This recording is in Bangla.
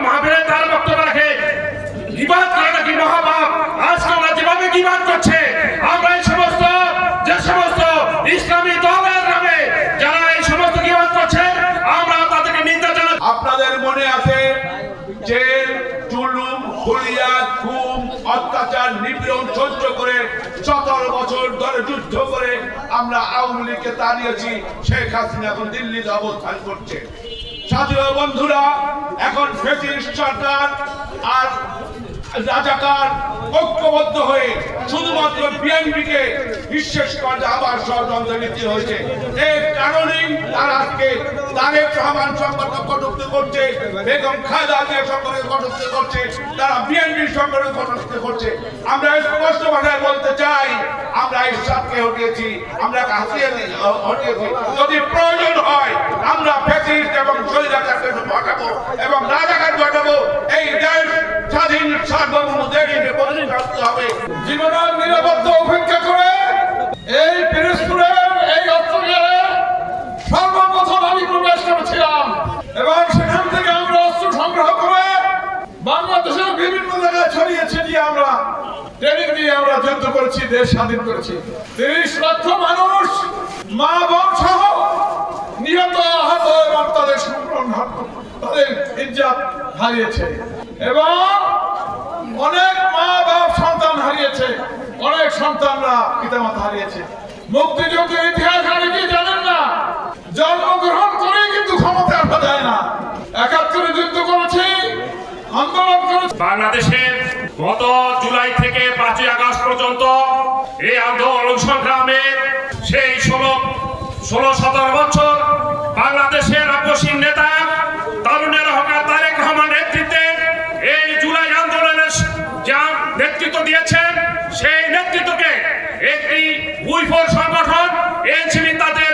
মাহফিলে তার বক্তব্য রাখে গীবাত করে নাকি মহাপাপ। আজকে আমরা যেভাবে গীবাত করছে, আমরা এই সমস্ত যে সমস্ত ইসলামী দলের নামে যারা এই সমস্ত গীবাত করছে, আমরা তাদেরকে নিন্দা জানাই। আপনাদের মনে আছে যে জুলুম, হুলিয়াত, খুন, অত্যাচার, নিপীড়ন সহ্য করে 17 বছর ধরে যুদ্ধ করে আমরা আওয়ামী লীগকে তাড়িয়েছি। শেখ হাসিনা এখন দিল্লিতে অবস্থান করছে। সাথীয় বন্ধুরা, এখন ফ্যাসিস্ট সরকার আর রাজাকার ঐক্যবদ্ধ হয়ে শুধুমাত্র বিএনপিকে বিশ্বাস করে আবার ষড়যন্ত্র নীতি হয়েছে। এর কারণেই তারা আজকে তারেক রহমান সম্পর্কে কটূক্তি করছে, বেগম খালেদা জিয়া সম্পর্কে কটূক্তি করছে, তারা বিএনপির সম্পর্কে কটূক্তি করছে। আমরা স্পষ্ট ভাষায় বলতে চাই, আমরা ইরশাদকে হটিয়েছি, আমরা হটিয়েছি। যদি প্রয়োজন হয় আমরা ফ্যাসিস্ট এবং স্বৈরাচারকে হটাবো এবং রাজাকার হটাবো। এই দেশ স্বাধীন সার্বভৌম দেশে পরিণত হবে। জীবনের নিরাপত্তা উপেক্ষা করে এই পিরোজপুরের এই অঞ্চলে সর্বপ্রথম আমি প্রবেশ করেছিলাম এবং সেখান থেকে আমরা অস্ত্র সংগ্রহ করে বাংলাদেশের বিভিন্ন জায়গায় ছড়িয়ে ছিটিয়ে আমরা ট্রেনিং দিয়ে আমরা যুদ্ধ করেছি, দেশ স্বাধীন করেছি। 30 লক্ষ মানুষ, মা বোন সহ নিহত, আহত এবং তাদের সম্পূর্ণ তাদের ইজ্জত হারিয়েছে এবং অনেক মা বাপ সন্তান হারিয়েছে, অনেক সন্তানরা পিতামাতা হারিয়েছে। মুক্তিযুদ্ধের ইতিহাস অনেকেই জানেন না, জন্মগ্রহণ করেই কিন্তু ক্ষমতা আসা যায় না। 71 যুদ্ধ করেছি, আন্দোলন করেছি। বাংলাদেশের গত জুলাই থেকে 5ই আগস্ট পর্যন্ত এই আন্দোলন সংগ্রামে সেই 16-17 বছর বাংলাদেশের অগ্রসীন নেতা তরুণের হকার তারেক রহমান নেতৃত্বে এই জুলাই আন্দোলনের যা নেতৃত্ব দিয়েছেন, সেই নেতৃত্বকে একটি উইফোর সংগঠন এনসিপি তাদের